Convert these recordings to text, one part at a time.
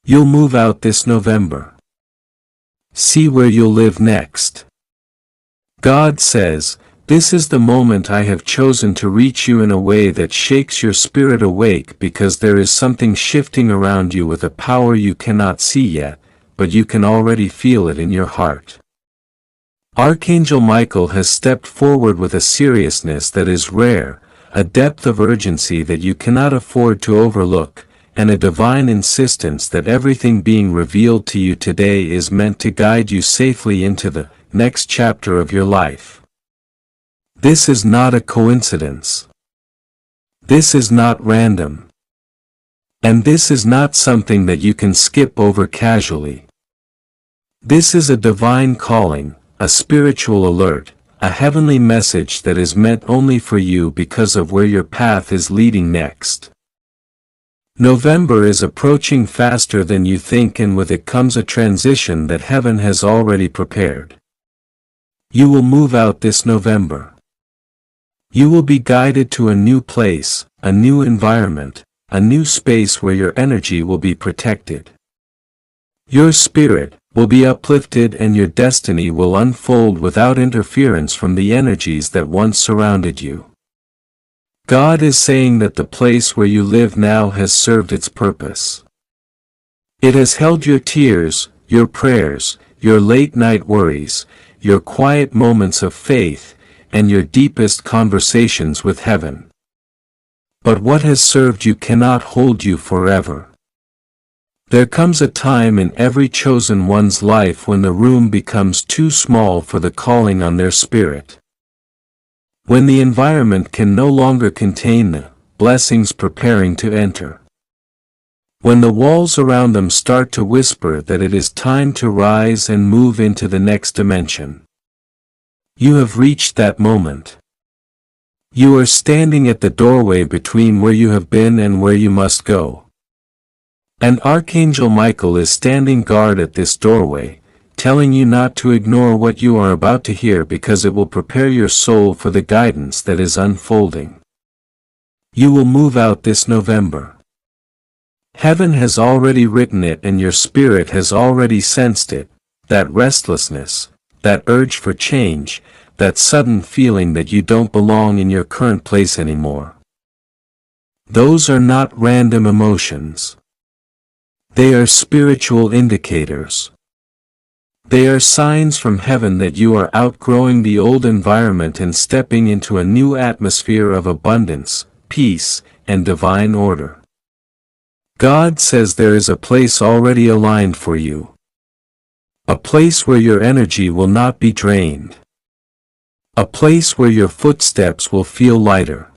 You'll move out this November. See where you'll live next. God says, "This is the moment I have chosen to reach you in a way that shakes your spirit awake, because there is something shifting around you with a power you cannot see yet, but you can already feel it in your heart." Archangel Michael has stepped forward with a seriousness that is rare, a depth of urgency that you cannot afford to overlook, and a divine insistence that everything being revealed to you today is meant to guide you safely into the next chapter of your life. This is not a coincidence. This is not random. And this is not something that you can skip over casually. This is a divine calling, a spiritual alert, a heavenly message that is meant only for you because of where your path is leading next. November is approaching faster than you think, and with it comes a transition that heaven has already prepared. You will move out this November. You will be guided to a new place, a new environment, a new space where your energy will be protected. Your spirit will be uplifted and your destiny will unfold without interference from the energies that once surrounded you. God is saying that the place where you live now has served its purpose. It has held your tears, your prayers, your late-night worries, your quiet moments of faith, and your deepest conversations with heaven. But what has served you cannot hold you forever. There comes a time in every chosen one's life when the room becomes too small for the calling on their spirit. When the environment can no longer contain the blessings preparing to enter. When the walls around them start to whisper that it is time to rise and move into the next dimension. You have reached that moment. You are standing at the doorway between where you have been and where you must go. And Archangel Michael is standing guard at this doorway, telling you not to ignore what you are about to hear, because it will prepare your soul for the guidance that is unfolding. You will move out this November. Heaven has already written it and your spirit has already sensed it, that restlessness, that urge for change, that sudden feeling that you don't belong in your current place anymore. Those are not random emotions. They are spiritual indicators. They are signs from heaven that you are outgrowing the old environment and stepping into a new atmosphere of abundance, peace, and divine order. God says there is a place already aligned for you. A place where your energy will not be drained. A place where your footsteps will feel lighter.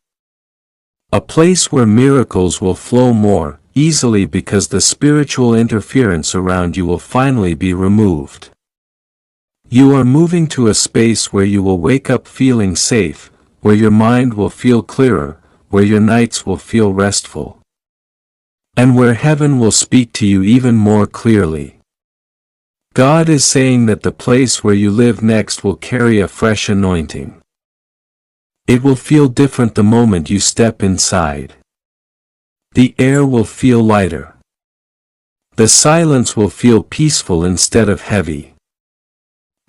A place where miracles will flow more easily because the spiritual interference around you will finally be removed. You are moving to a space where you will wake up feeling safe, where your mind will feel clearer, where your nights will feel restful. And where heaven will speak to you even more clearly. God is saying that the place where you live next will carry a fresh anointing. It will feel different the moment you step inside. The air will feel lighter. The silence will feel peaceful instead of heavy.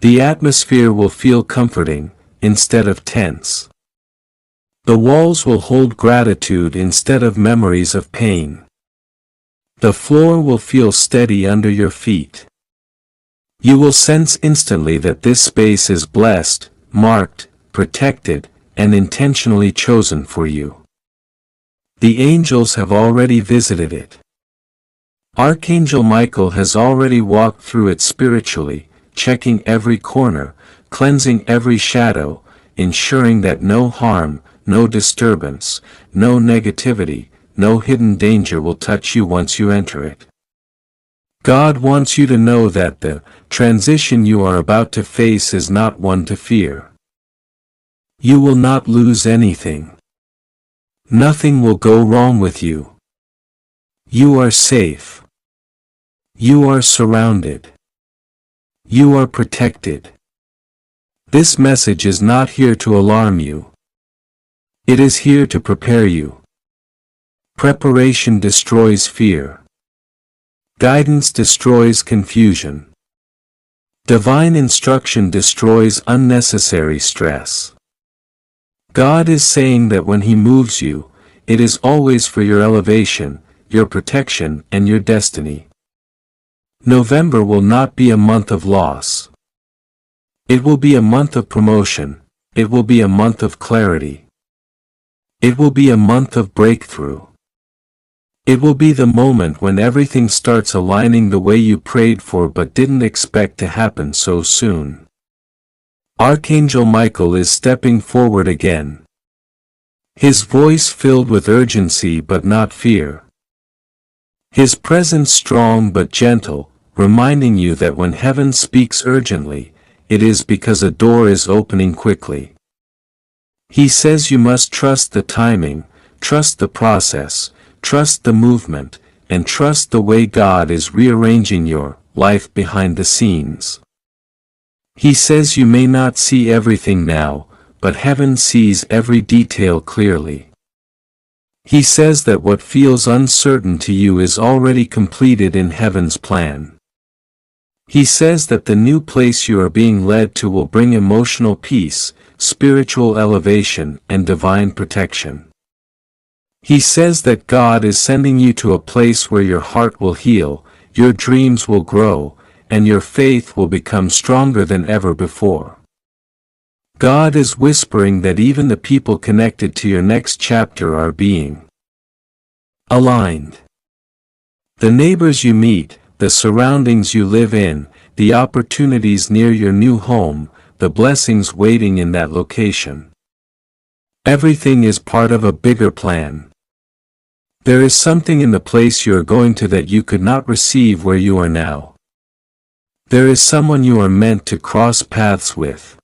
The atmosphere will feel comforting, instead of tense. The walls will hold gratitude instead of memories of pain. The floor will feel steady under your feet. You will sense instantly that this space is blessed, marked, protected, and intentionally chosen for you. The angels have already visited it. Archangel Michael has already walked through it spiritually, checking every corner, cleansing every shadow, ensuring that no harm, no disturbance, no negativity, no hidden danger will touch you once you enter it. God wants you to know that the transition you are about to face is not one to fear. You will not lose anything. Nothing will go wrong with you. You are safe. You are surrounded. You are protected. This message is not here to alarm you. It is here to prepare you. Preparation destroys fear. Guidance destroys confusion. Divine instruction destroys unnecessary stress. God is saying that when He moves you, it is always for your elevation, your protection, and your destiny. November will not be a month of loss. It will be a month of promotion. It will be a month of clarity. It will be a month of breakthrough. It will be the moment when everything starts aligning the way you prayed for but didn't expect to happen so soon. Archangel Michael is stepping forward again. His voice filled with urgency but not fear. His presence strong but gentle, reminding you that when heaven speaks urgently, it is because a door is opening quickly. He says you must trust the timing, trust the process, trust the movement, and trust the way God is rearranging your life behind the scenes. He says you may not see everything now, but heaven sees every detail clearly. He says that what feels uncertain to you is already completed in heaven's plan. He says that the new place you are being led to will bring emotional peace, spiritual elevation, and divine protection. He says that God is sending you to a place where your heart will heal, your dreams will grow, and your faith will become stronger than ever before. God is whispering that even the people connected to your next chapter are being aligned. The neighbors you meet, the surroundings you live in, the opportunities near your new home, the blessings waiting in that location. Everything is part of a bigger plan. There is something in the place you are going to that you could not receive where you are now. There is someone you are meant to cross paths with.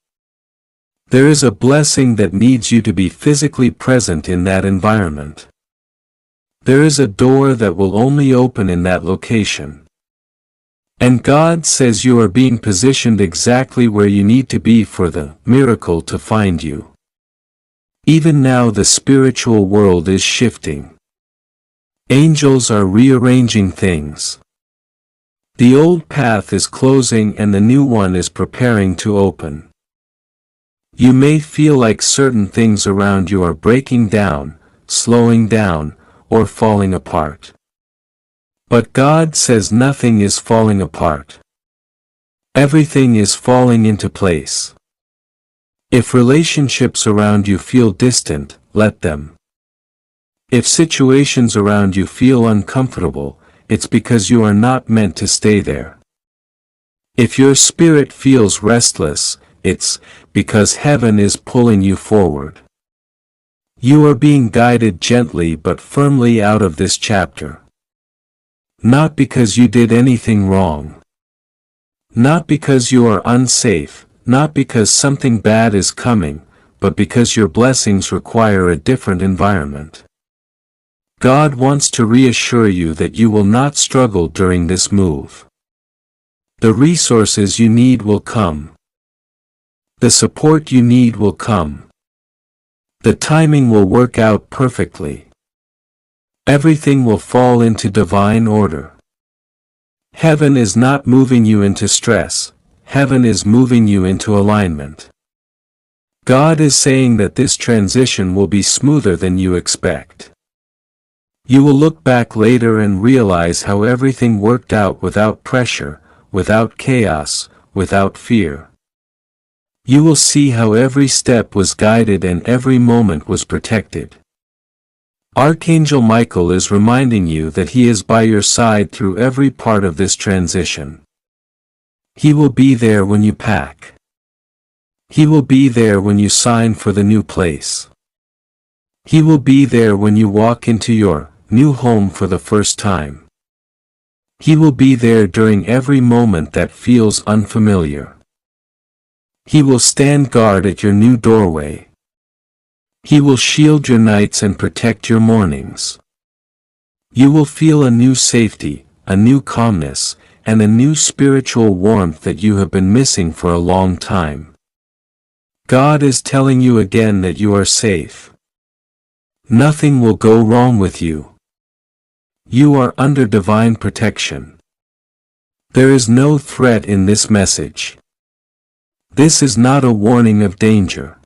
There is a blessing that needs you to be physically present in that environment. There is a door that will only open in that location. And God says you are being positioned exactly where you need to be for the miracle to find you. Even now the spiritual world is shifting. Angels are rearranging things. The old path is closing and the new one is preparing to open. You may feel like certain things around you are breaking down, slowing down, or falling apart. But God says nothing is falling apart. Everything is falling into place. If relationships around you feel distant, let them. If situations around you feel uncomfortable, it's because you are not meant to stay there. If your spirit feels restless, it's because heaven is pulling you forward. You are being guided gently but firmly out of this chapter. Not because you did anything wrong. Not because you are unsafe, not because something bad is coming, but because your blessings require a different environment. God wants to reassure you that you will not struggle during this move. The resources you need will come. The support you need will come. The timing will work out perfectly. Everything will fall into divine order. Heaven is not moving you into stress. Heaven is moving you into alignment. God is saying that this transition will be smoother than you expect. You will look back later and realize how everything worked out without pressure, without chaos, without fear. You will see how every step was guided and every moment was protected. Archangel Michael is reminding you that he is by your side through every part of this transition. He will be there when you pack. He will be there when you sign for the new place. He will be there when you walk into your new home for the first time. He will be there during every moment that feels unfamiliar. He will stand guard at your new doorway. He will shield your nights and protect your mornings. You will feel a new safety, a new calmness, and a new spiritual warmth that you have been missing for a long time. God is telling you again that you are safe. Nothing will go wrong with you. You are under divine protection. There is no threat in this message. This is not a warning of danger.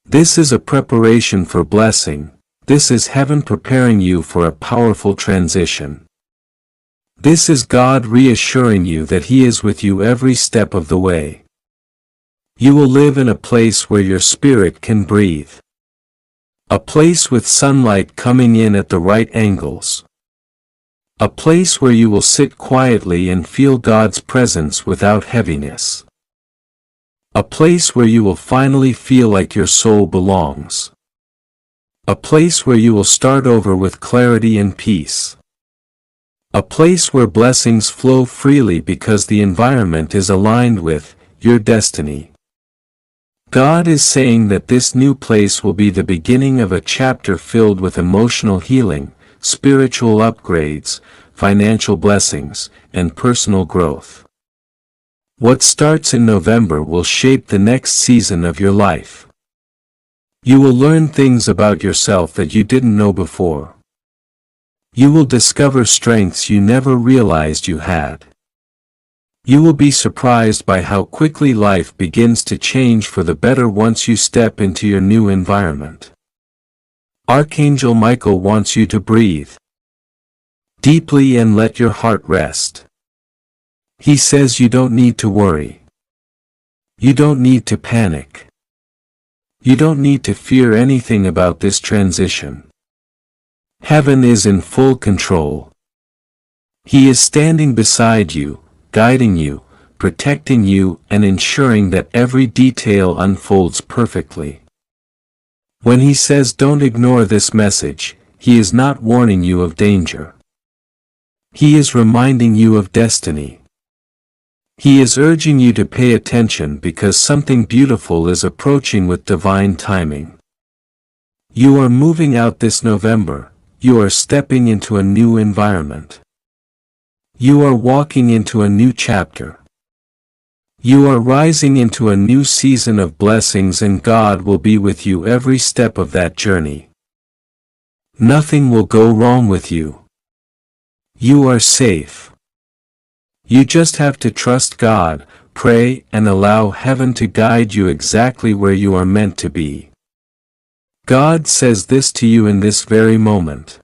This is a preparation for blessing. This is heaven preparing you for a powerful transition. This is God reassuring you that He is with you every step of the way. You will live in a place where your spirit can breathe. A place with sunlight coming in at the right angles. A place where you will sit quietly and feel God's presence without heaviness. A place where you will finally feel like your soul belongs. A place where you will start over with clarity and peace. A place where blessings flow freely because the environment is aligned with your destiny. God is saying that this new place will be the beginning of a chapter filled with emotional healing, spiritual upgrades, financial blessings, and personal growth. What starts in November will shape the next season of your life. You will learn things about yourself that you didn't know before. You will discover strengths you never realized you had. You will be surprised by how quickly life begins to change for the better once you step into your new environment. Archangel Michael wants you to breathe deeply and let your heart rest. He says you don't need to worry. You don't need to panic. You don't need to fear anything about this transition. Heaven is in full control. He is standing beside you, guiding you, protecting you, and ensuring that every detail unfolds perfectly. When He says don't ignore this message, He is not warning you of danger. He is reminding you of destiny. He is urging you to pay attention because something beautiful is approaching with divine timing. You are moving out this November. You are stepping into a new environment. You are walking into a new chapter. You are rising into a new season of blessings, and God will be with you every step of that journey. Nothing will go wrong with you. You are safe. You just have to trust God, pray, and allow heaven to guide you exactly where you are meant to be. God says this to you in this very moment.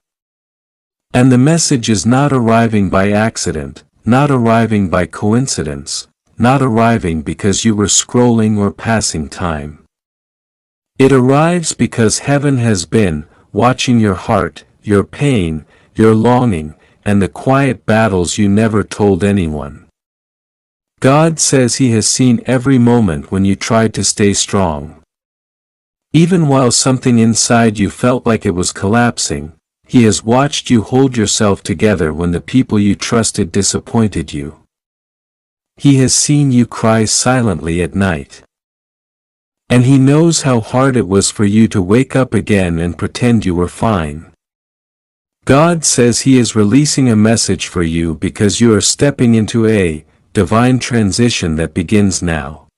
And the message is not arriving by accident, not arriving by coincidence, not arriving because you were scrolling or passing time. It arrives because heaven has been watching your heart, your pain, your longing, and the quiet battles you never told anyone. God says He has seen every moment when you tried to stay strong. Even while something inside you felt like it was collapsing, He has watched you hold yourself together when the people you trusted disappointed you. He has seen you cry silently at night. And He knows how hard it was for you to wake up again and pretend you were fine. God says He is releasing a message for you because you are stepping into a divine transition that begins now.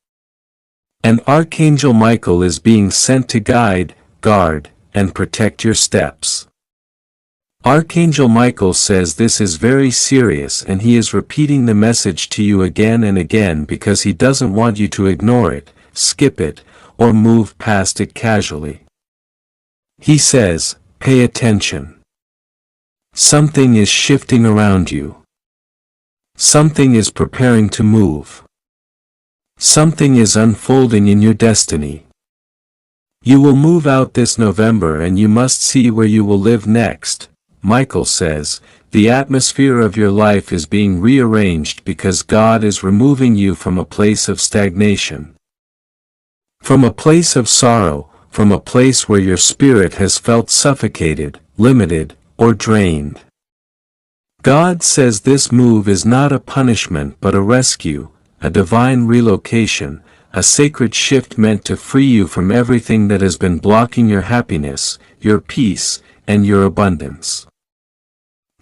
And Archangel Michael is being sent to guide, guard, and protect your steps. Archangel Michael says this is very serious, and he is repeating the message to you again and again because he doesn't want you to ignore it, skip it, or move past it casually. He says, pay attention. Something is shifting around you. Something is preparing to move. Something is unfolding in your destiny. You will move out this November and you must see where you will live next. Michael says, the atmosphere of your life is being rearranged because God is removing you from a place of stagnation. From a place of sorrow, from a place where your spirit has felt suffocated, limited, or drained. God says this move is not a punishment but a rescue, a divine relocation, a sacred shift meant to free you from everything that has been blocking your happiness, your peace, and your abundance.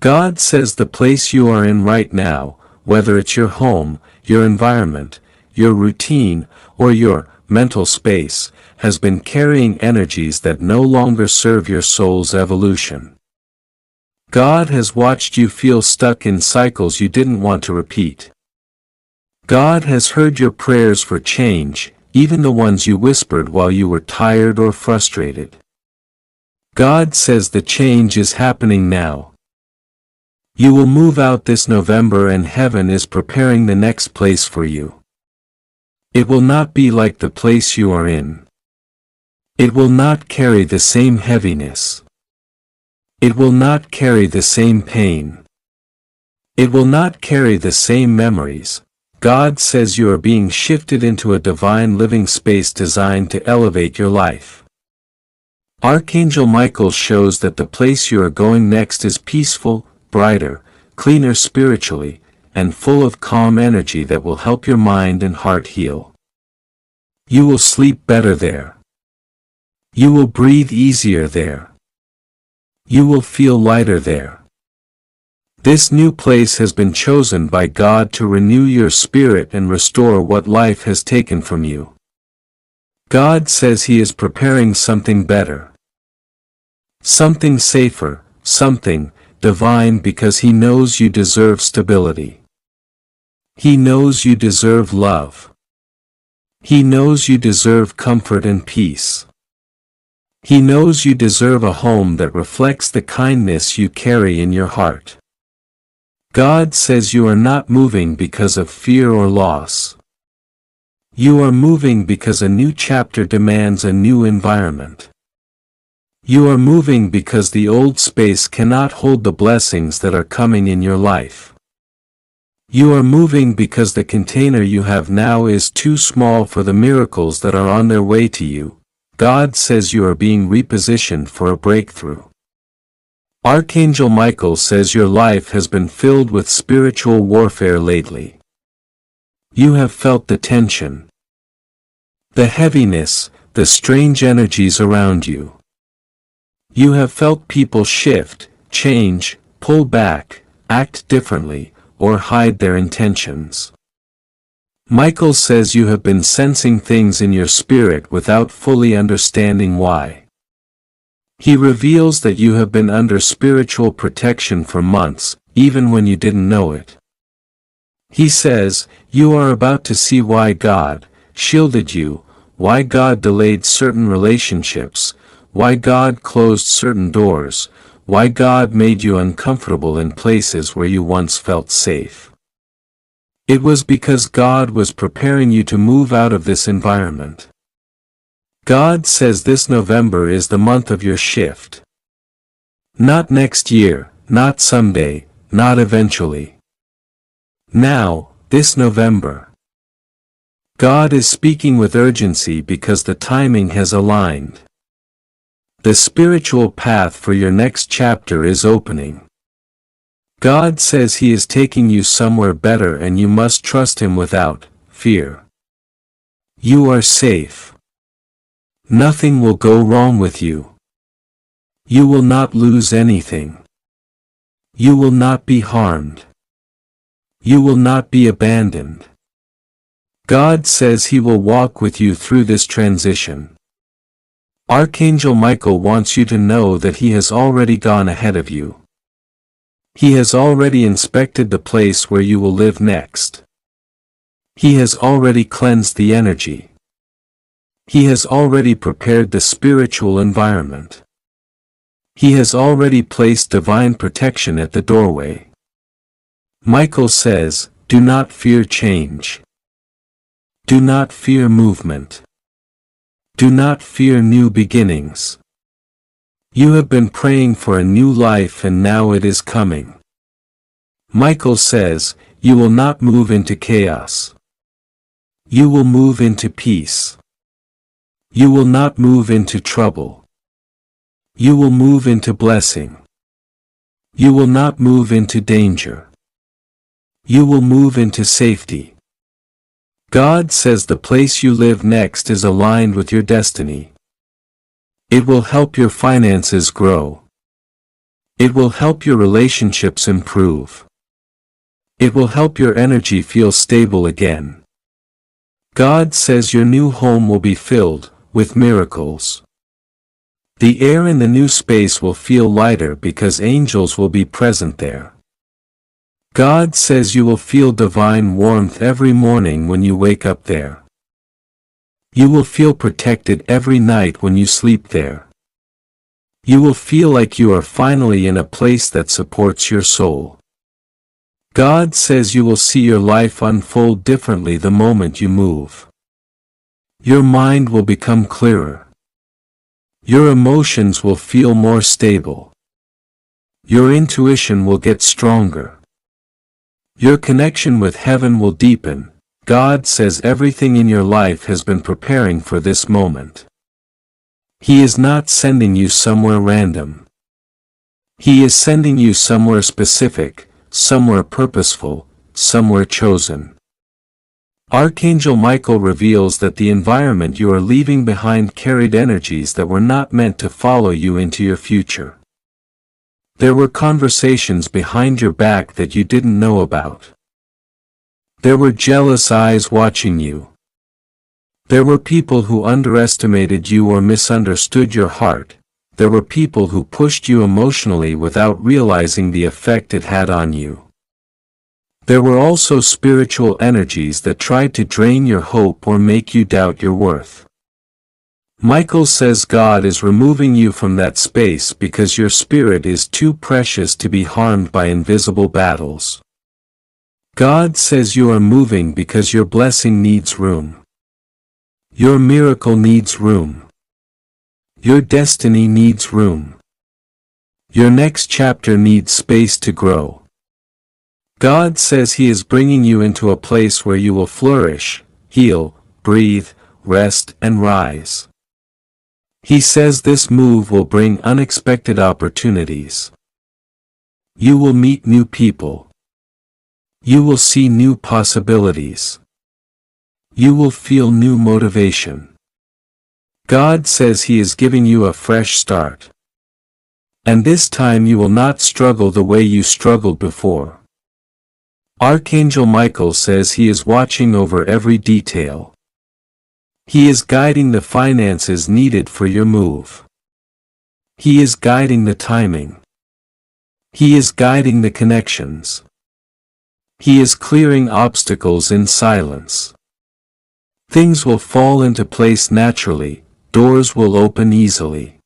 God says the place you are in right now, whether it's your home, your environment, your routine, or your mental space, has been carrying energies that no longer serve your soul's evolution. God has watched you feel stuck in cycles you didn't want to repeat. God has heard your prayers for change, even the ones you whispered while you were tired or frustrated. God says the change is happening now. You will move out this November and heaven is preparing the next place for you. It will not be like the place you are in. It will not carry the same heaviness. It will not carry the same pain. It will not carry the same memories. God says you are being shifted into a divine living space designed to elevate your life. Archangel Michael shows that the place you are going next is peaceful, brighter, cleaner spiritually, and full of calm energy that will help your mind and heart heal. You will sleep better there. You will breathe easier there. You will feel lighter there. This new place has been chosen by God to renew your spirit and restore what life has taken from you. God says He is preparing something better. Something safer, something divine, because He knows you deserve stability. He knows you deserve love. He knows you deserve comfort and peace. He knows you deserve a home that reflects the kindness you carry in your heart. God says you are not moving because of fear or loss. You are moving because a new chapter demands a new environment. You are moving because the old space cannot hold the blessings that are coming in your life. You are moving because the container you have now is too small for the miracles that are on their way to you. God says you are being repositioned for a breakthrough. Archangel Michael says your life has been filled with spiritual warfare lately. You have felt the tension, the heaviness, the strange energies around you. You have felt people shift, change, pull back, act differently, or hide their intentions. Michael says you have been sensing things in your spirit without fully understanding why. He reveals that you have been under spiritual protection for months, even when you didn't know it. He says, you are about to see why God shielded you, why God delayed certain relationships, why God closed certain doors, why God made you uncomfortable in places where you once felt safe. It was because God was preparing you to move out of this environment. God says this November is the month of your shift. Not next year, not someday, not eventually. Now, this November. God is speaking with urgency because the timing has aligned. The spiritual path for your next chapter is opening. God says He is taking you somewhere better and you must trust Him without fear. You are safe. Nothing will go wrong with you. You will not lose anything. You will not be harmed. You will not be abandoned. God says He will walk with you through this transition. Archangel Michael wants you to know that He has already gone ahead of you. He has already inspected the place where you will live next. He has already cleansed the energy. He has already prepared the spiritual environment. He has already placed divine protection at the doorway. Michael says, do not fear change. Do not fear movement. Do not fear new beginnings. You have been praying for a new life and now it is coming. Michael says, you will not move into chaos. You will move into peace. You will not move into trouble. You will move into blessing. You will not move into danger. You will move into safety. God says the place you live next is aligned with your destiny. It will help your finances grow. It will help your relationships improve. It will help your energy feel stable again. God says your new home will be filled with miracles. The air in the new space will feel lighter because angels will be present there. God says you will feel divine warmth every morning when you wake up there. You will feel protected every night when you sleep there. You will feel like you are finally in a place that supports your soul. God says you will see your life unfold differently the moment you move. Your mind will become clearer. Your emotions will feel more stable. Your intuition will get stronger. Your connection with heaven will deepen. God says everything in your life has been preparing for this moment. He is not sending you somewhere random. He is sending you somewhere specific, somewhere purposeful, somewhere chosen. Archangel Michael reveals that the environment you are leaving behind carried energies that were not meant to follow you into your future. There were conversations behind your back that you didn't know about. There were jealous eyes watching you. There were people who underestimated you or misunderstood your heart. There were people who pushed you emotionally without realizing the effect it had on you. There were also spiritual energies that tried to drain your hope or make you doubt your worth. Michael says God is removing you from that space because your spirit is too precious to be harmed by invisible battles. God says you are moving because your blessing needs room. Your miracle needs room. Your destiny needs room. Your next chapter needs space to grow. God says He is bringing you into a place where you will flourish, heal, breathe, rest, and rise. He says this move will bring unexpected opportunities. You will meet new people. You will see new possibilities. You will feel new motivation. God says He is giving you a fresh start. And this time you will not struggle the way you struggled before. Archangel Michael says he is watching over every detail. He is guiding the finances needed for your move. He is guiding the timing. He is guiding the connections. He is clearing obstacles in silence. Things will fall into place naturally, doors will open easily.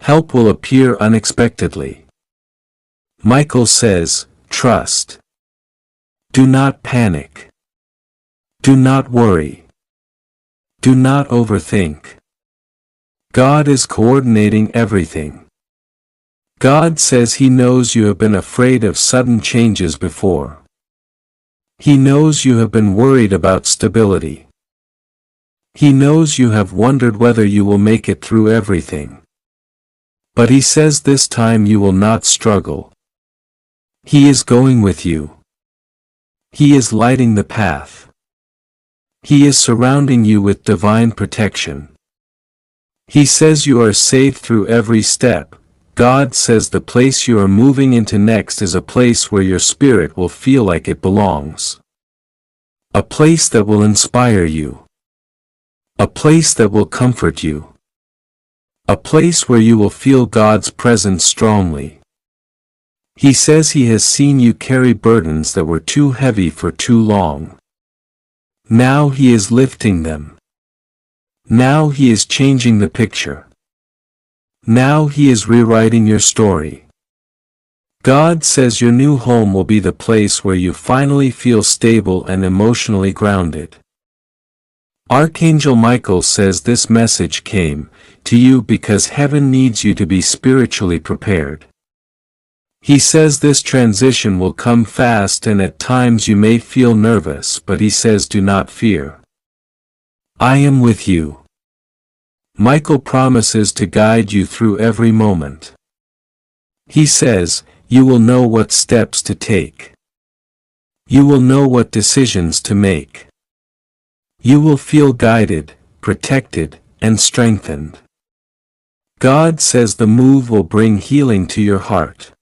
Help will appear unexpectedly. Michael says, trust. Do not panic. Do not worry. Do not overthink. God is coordinating everything. God says He knows you have been afraid of sudden changes before. He knows you have been worried about stability. He knows you have wondered whether you will make it through everything. But He says this time you will not struggle. He is going with you. He is lighting the path. He is surrounding you with divine protection. He says you are safe through every step. God says the place you are moving into next is a place where your spirit will feel like it belongs. A place that will inspire you. A place that will comfort you. A place where you will feel God's presence strongly. He says He has seen you carry burdens that were too heavy for too long. Now He is lifting them. Now He is changing the picture. Now He is rewriting your story. God says your new home will be the place where you finally feel stable and emotionally grounded. Archangel Michael says this message came to you because heaven needs you to be spiritually prepared. He says this transition will come fast and at times you may feel nervous, but He says do not fear. I am with you. Michael promises to guide you through every moment. He says, you will know what steps to take. You will know what decisions to make. You will feel guided, protected, and strengthened. God says the move will bring healing to your heart.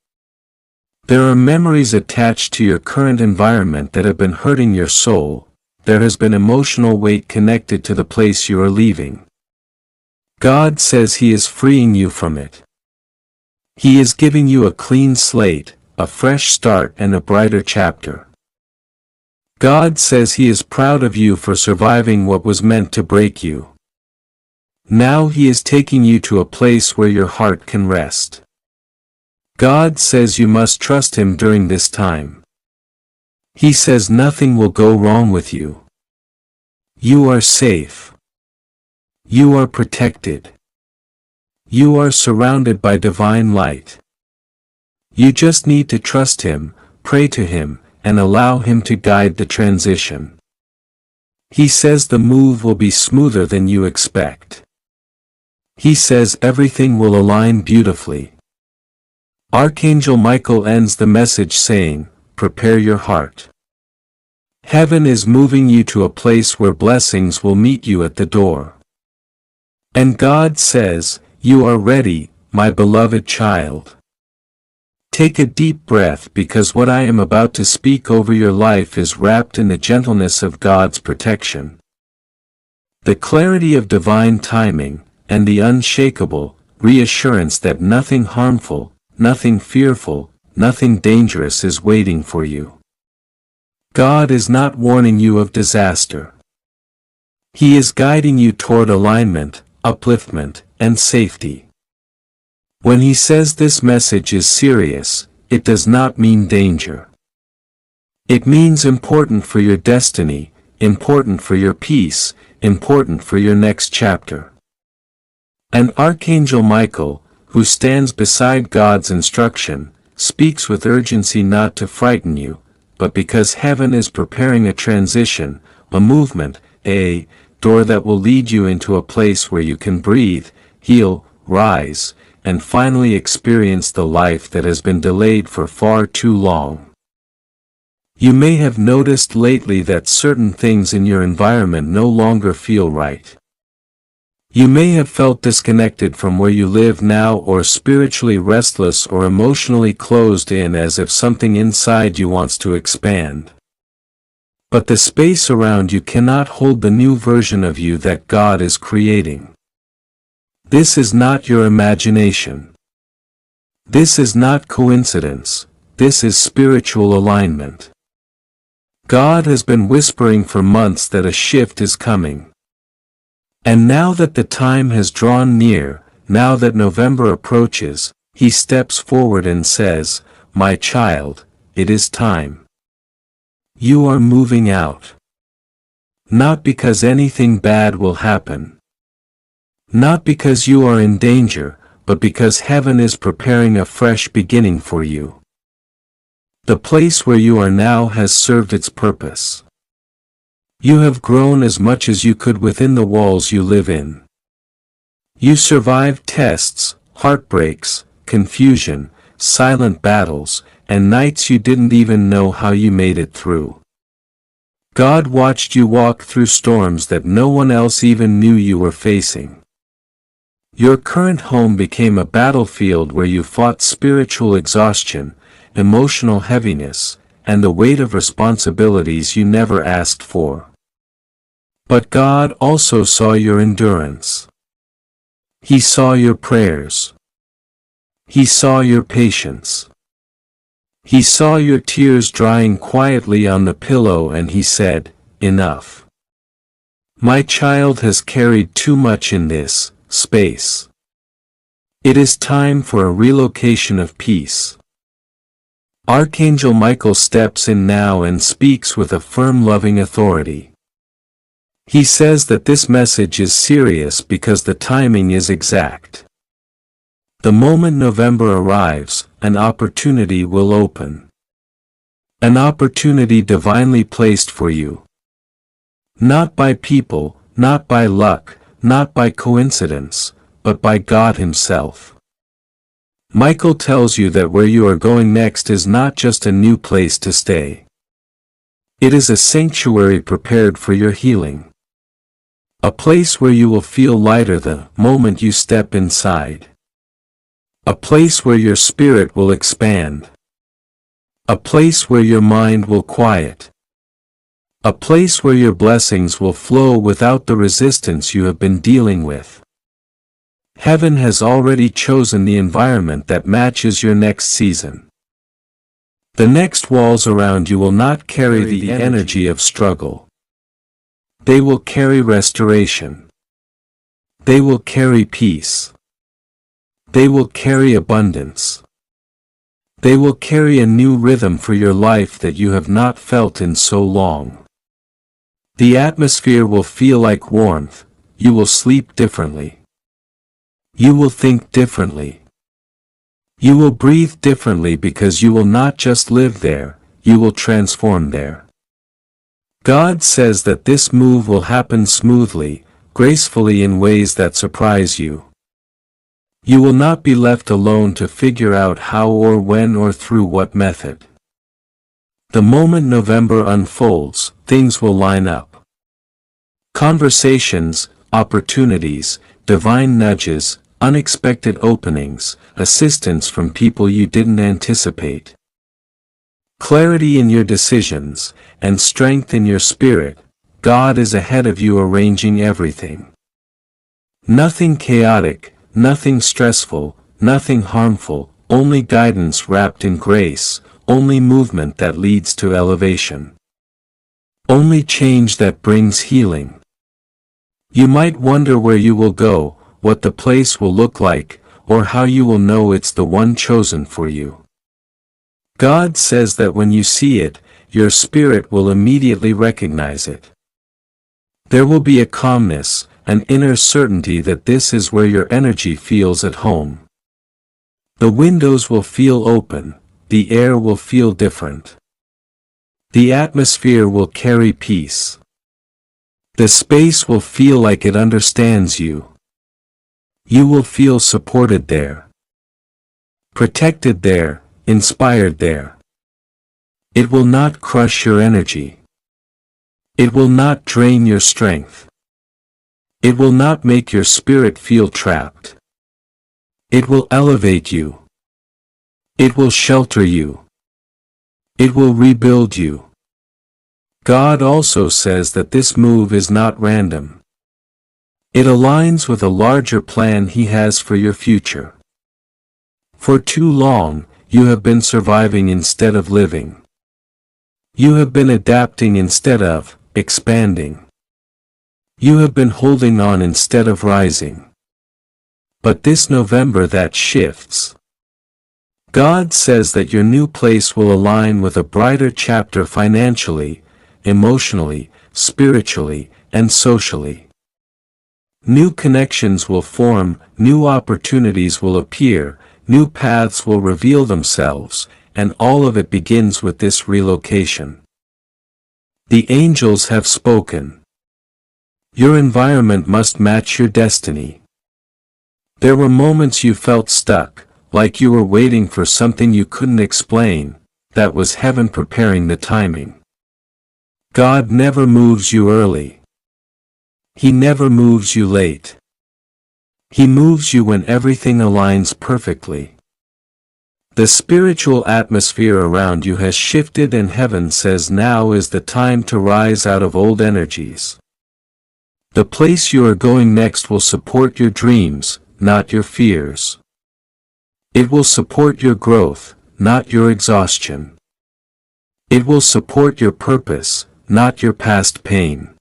There are memories attached to your current environment that have been hurting your soul. There has been emotional weight connected to the place you are leaving. God says He is freeing you from it. He is giving you a clean slate, a fresh start and a brighter chapter. God says He is proud of you for surviving what was meant to break you. Now He is taking you to a place where your heart can rest. God says you must trust Him during this time. He says nothing will go wrong with you. You are safe. You are protected. You are surrounded by divine light. You just need to trust Him, pray to Him, and allow Him to guide the transition. He says the move will be smoother than you expect. He says everything will align beautifully. Archangel Michael ends the message saying, "Prepare your heart." Heaven is moving you to a place where blessings will meet you at the door. And God says, "You are ready, my beloved child." Take a deep breath because what I am about to speak over your life is wrapped in the gentleness of God's protection. The clarity of divine timing, and the unshakable reassurance that nothing harmful, nothing fearful, nothing dangerous is waiting for you. God is not warning you of disaster. He is guiding you toward alignment, upliftment, and safety. When He says this message is serious, it does not mean danger. It means important for your destiny, important for your peace, important for your next chapter. And Archangel Michael, who stands beside God's instruction, speaks with urgency not to frighten you, but because heaven is preparing a transition, a movement, a door that will lead you into a place where you can breathe, heal, rise, and finally experience the life that has been delayed for far too long. You may have noticed lately that certain things in your environment no longer feel right. You may have felt disconnected from where you live now, or spiritually restless or emotionally closed in, as if something inside you wants to expand. But the space around you cannot hold the new version of you that God is creating. This is not your imagination. This is not coincidence. This is spiritual alignment. God has been whispering for months that a shift is coming. And now that the time has drawn near, now that November approaches, He steps forward and says, "My child, it is time. You are moving out. Not because anything bad will happen. Not because you are in danger, but because heaven is preparing a fresh beginning for you. The place where you are now has served its purpose. You have grown as much as you could within the walls you live in. You survived tests, heartbreaks, confusion, silent battles, and nights you didn't even know how you made it through. God watched you walk through storms that no one else even knew you were facing. Your current home became a battlefield where you fought spiritual exhaustion, emotional heaviness, and the weight of responsibilities you never asked for. But God also saw your endurance. He saw your prayers. He saw your patience. He saw your tears drying quietly on the pillow, and He said, "Enough. My child has carried too much in this space. It is time for a relocation of peace." Archangel Michael steps in now and speaks with a firm, loving authority. He says that this message is serious because the timing is exact. The moment November arrives, an opportunity will open. An opportunity divinely placed for you. Not by people, not by luck, not by coincidence, but by God Himself. Michael tells you that where you are going next is not just a new place to stay. It is a sanctuary prepared for your healing. A place where you will feel lighter the moment you step inside. A place where your spirit will expand. A place where your mind will quiet. A place where your blessings will flow without the resistance you have been dealing with. Heaven has already chosen the environment that matches your next season. The next walls around you will not carry the energy of struggle. They will carry restoration. They will carry peace. They will carry abundance. They will carry a new rhythm for your life that you have not felt in so long. The atmosphere will feel like warmth. You will sleep differently. You will think differently. You will breathe differently because you will not just live there, you will transform there. God says that this move will happen smoothly, gracefully in ways that surprise you. You will not be left alone to figure out how or when or through what method. The moment November unfolds, things will line up. Conversations, opportunities, divine nudges, unexpected openings, assistance from people you didn't anticipate. Clarity in your decisions, and strength in your spirit. God is ahead of you arranging everything. Nothing chaotic, nothing stressful, nothing harmful, only guidance wrapped in grace, only movement that leads to elevation. Only change that brings healing. You might wonder where you will go, what the place will look like, or how you will know it's the one chosen for you. God says that when you see it, your spirit will immediately recognize it. There will be a calmness, an inner certainty that this is where your energy feels at home. The windows will feel open, the air will feel different. The atmosphere will carry peace. The space will feel like it understands you. You will feel supported there. Protected there, inspired there. It will not crush your energy. It will not drain your strength. It will not make your spirit feel trapped. It will elevate you. It will shelter you. It will rebuild you. God also says that this move is not random. It aligns with a larger plan He has for your future. For too long, you have been surviving instead of living. You have been adapting instead of expanding. You have been holding on instead of rising. But this November that shifts. God says that your new place will align with a brighter chapter financially, emotionally, spiritually, and socially. New connections will form, new opportunities will appear, new paths will reveal themselves, and all of it begins with this relocation. The angels have spoken. Your environment must match your destiny. There were moments you felt stuck, like you were waiting for something you couldn't explain. That was heaven preparing the timing. God never moves you early. He never moves you late. He moves you when everything aligns perfectly. The spiritual atmosphere around you has shifted and heaven says now is the time to rise out of old energies. The place you are going next will support your dreams, not your fears. It will support your growth, not your exhaustion. It will support your purpose, not your past pain.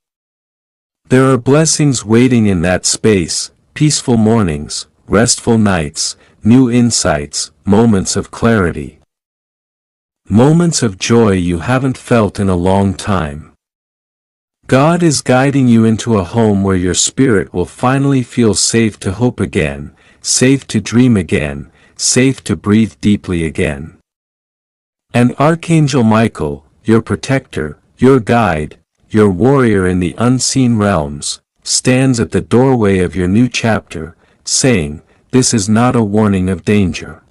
There are blessings waiting in that space, peaceful mornings, restful nights, new insights, moments of clarity. Moments of joy you haven't felt in a long time. God is guiding you into a home where your spirit will finally feel safe to hope again, safe to dream again, safe to breathe deeply again. And Archangel Michael, your protector, your guide, your warrior in the unseen realms, stands at the doorway of your new chapter, saying, "This is not a warning of danger.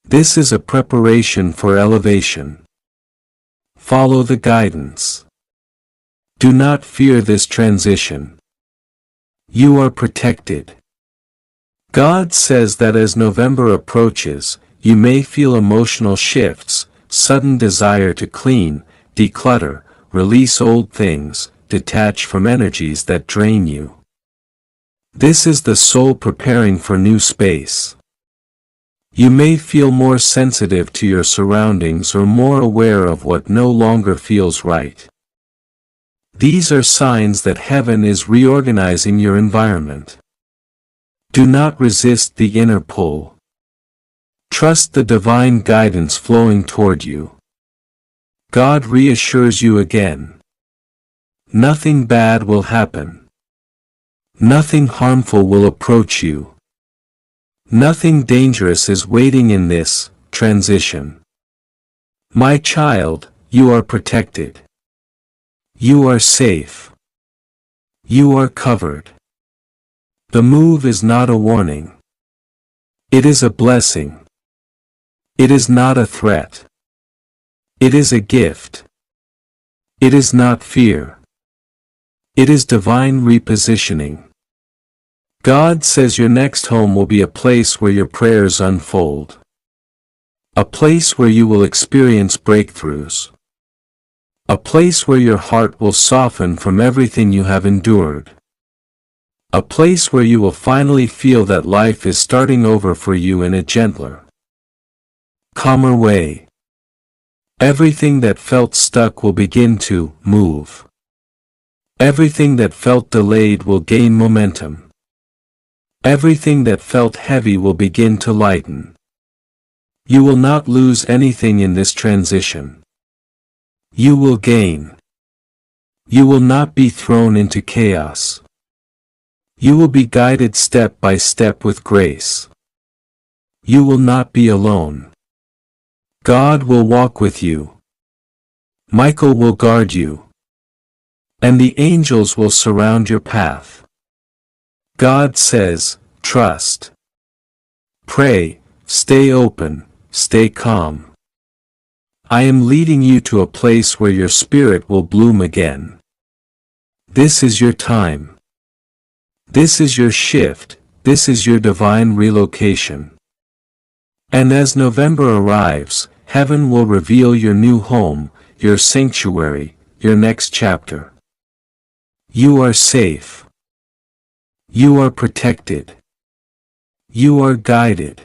This is a preparation for elevation. Follow the guidance. Do not fear this transition. You are protected." God says that as November approaches, you may feel emotional shifts, sudden desire to clean, declutter, release old things, detach from energies that drain you. This is the soul preparing for new space. You may feel more sensitive to your surroundings or more aware of what no longer feels right. These are signs that heaven is reorganizing your environment. Do not resist the inner pull. Trust the divine guidance flowing toward you. God reassures you again. Nothing bad will happen. Nothing harmful will approach you. Nothing dangerous is waiting in this transition. My child, you are protected. You are safe. You are covered. The move is not a warning. It is a blessing. It is not a threat. It is a gift. It is not fear. It is divine repositioning. God says your next home will be a place where your prayers unfold. A place where you will experience breakthroughs. A place where your heart will soften from everything you have endured. A place where you will finally feel that life is starting over for you in a gentler, calmer way. Everything that felt stuck will begin to move. Everything that felt delayed will gain momentum. Everything that felt heavy will begin to lighten. You will not lose anything in this transition. You will gain. You will not be thrown into chaos. You will be guided step by step with grace. You will not be alone. God will walk with you. Michael will guard you. And the angels will surround your path. God says, trust. Pray, stay open, stay calm. I am leading you to a place where your spirit will bloom again. This is your time. This is your shift, this is your divine relocation. And as November arrives, heaven will reveal your new home, your sanctuary, your next chapter. You are safe. You are protected. You are guided.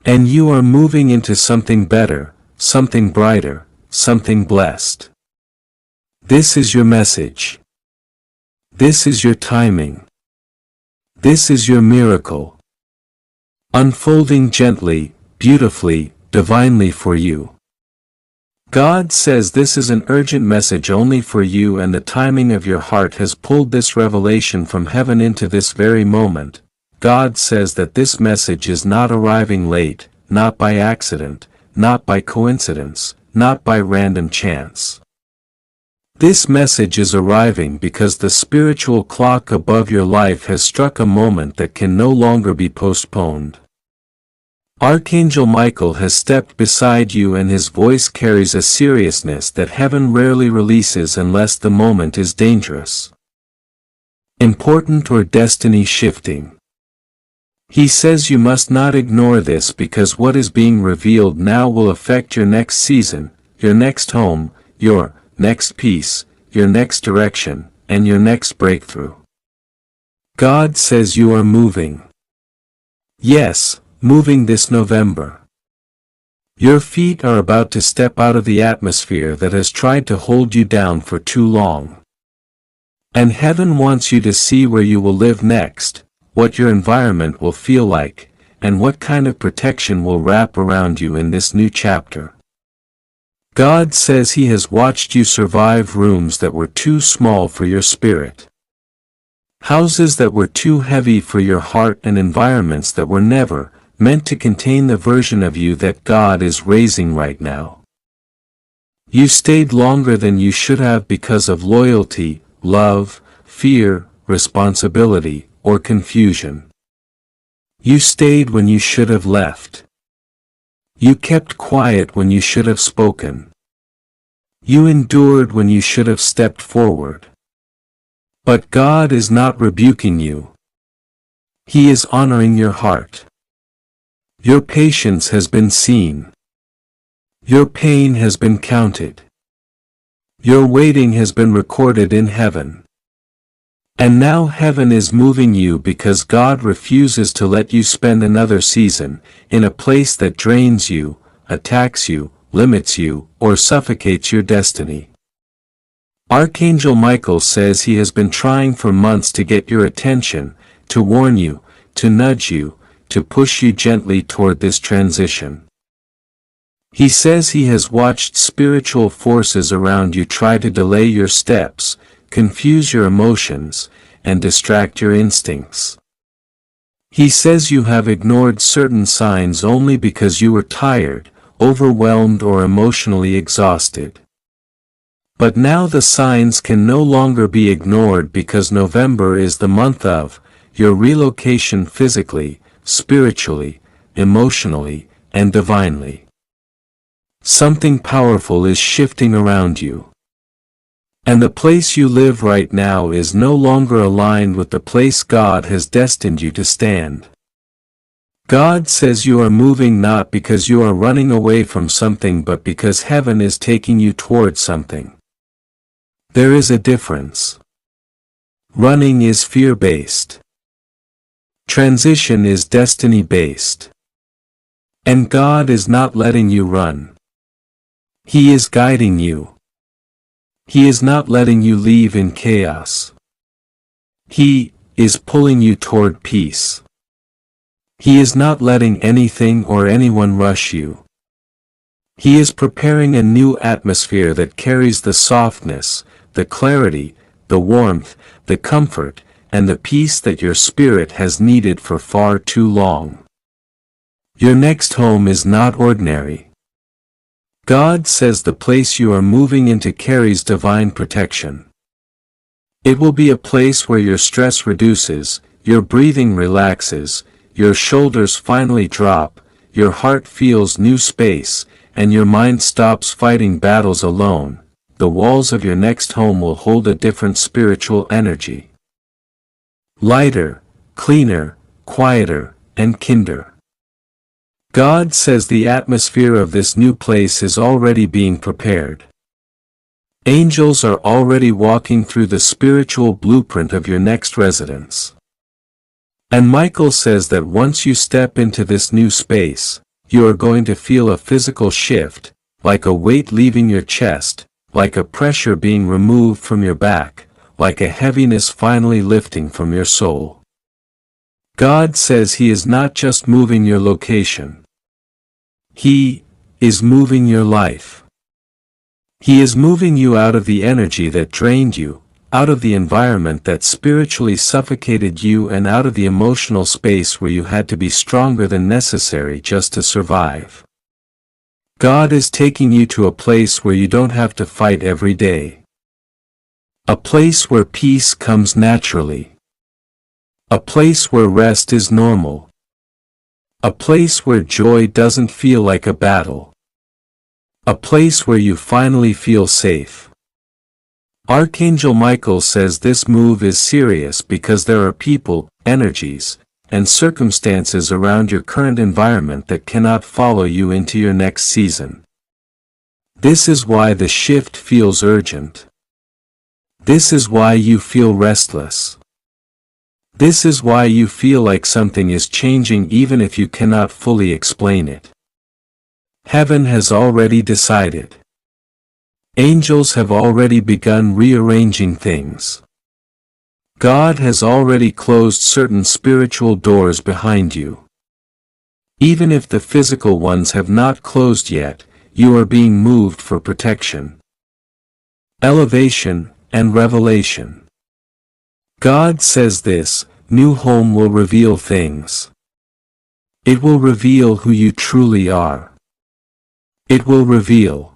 And you are moving into something better, something brighter, something blessed. This is your message. This is your timing. This is your miracle. Unfolding gently, beautifully, divinely for you. God says this is an urgent message only for you, and the timing of your heart has pulled this revelation from heaven into this very moment. God says that this message is not arriving late, not by accident, not by coincidence, not by random chance. This message is arriving because the spiritual clock above your life has struck a moment that can no longer be postponed. Archangel Michael has stepped beside you, and his voice carries a seriousness that heaven rarely releases unless the moment is dangerous, important, or destiny shifting. He says you must not ignore this, because what is being revealed now will affect your next season, your next home, your next peace, your next direction, and your next breakthrough. God says you are moving. Yes, moving this November. Your feet are about to step out of the atmosphere that has tried to hold you down for too long. And heaven wants you to see where you will live next, what your environment will feel like, and what kind of protection will wrap around you in this new chapter. God says He has watched you survive rooms that were too small for your spirit, houses that were too heavy for your heart, and environments that were never meant to contain the version of you that God is raising right now. You stayed longer than you should have because of loyalty, love, fear, responsibility, or confusion. You stayed when you should have left. You kept quiet when you should have spoken. You endured when you should have stepped forward. But God is not rebuking you. He is honoring your heart. Your patience has been seen. Your pain has been counted. Your waiting has been recorded in heaven. And now heaven is moving you because God refuses to let you spend another season in a place that drains you, attacks you, limits you, or suffocates your destiny. Archangel Michael says he has been trying for months to get your attention, to warn you, to nudge you, to push you gently toward this transition. He says he has watched spiritual forces around you try to delay your steps, confuse your emotions, and distract your instincts. He says you have ignored certain signs only because you were tired, overwhelmed, or emotionally exhausted. But now the signs can no longer be ignored because November is the month of your relocation physically, spiritually, emotionally, and divinely. Something powerful is shifting around you. And the place you live right now is no longer aligned with the place God has destined you to stand. God says you are moving not because you are running away from something but because heaven is taking you towards something. There is a difference. Running is fear-based. Transition is destiny-based. And God is not letting you run. He is guiding you. He is not letting you leave in chaos. He is pulling you toward peace. He is not letting anything or anyone rush you. He is preparing a new atmosphere that carries the softness, the clarity, the warmth, the comfort, and the peace that your spirit has needed for far too long. Your next home is not ordinary. God says the place you are moving into carries divine protection. It will be a place where your stress reduces, your breathing relaxes, your shoulders finally drop, your heart feels new space, and your mind stops fighting battles alone. The walls of your next home will hold a different spiritual energy. Lighter, cleaner, quieter, and kinder. God says the atmosphere of this new place is already being prepared. Angels are already walking through the spiritual blueprint of your next residence. And Michael says that once you step into this new space, you are going to feel a physical shift, like a weight leaving your chest, like a pressure being removed from your back, like a heaviness finally lifting from your soul. God says He is not just moving your location. He is moving your life. He is moving you out of the energy that drained you, out of the environment that spiritually suffocated you, and out of the emotional space where you had to be stronger than necessary just to survive. God is taking you to a place where you don't have to fight every day. A place where peace comes naturally. A place where rest is normal. A place where joy doesn't feel like a battle. A place where you finally feel safe. Archangel Michael says this move is serious because there are people, energies, and circumstances around your current environment that cannot follow you into your next season. This is why the shift feels urgent. This is why you feel restless. This is why you feel like something is changing even if you cannot fully explain it. Heaven has already decided. Angels have already begun rearranging things. God has already closed certain spiritual doors behind you. Even if the physical ones have not closed yet, you are being moved for protection, elevation, and revelation. God says this new home will reveal things. It will reveal who you truly are. It will reveal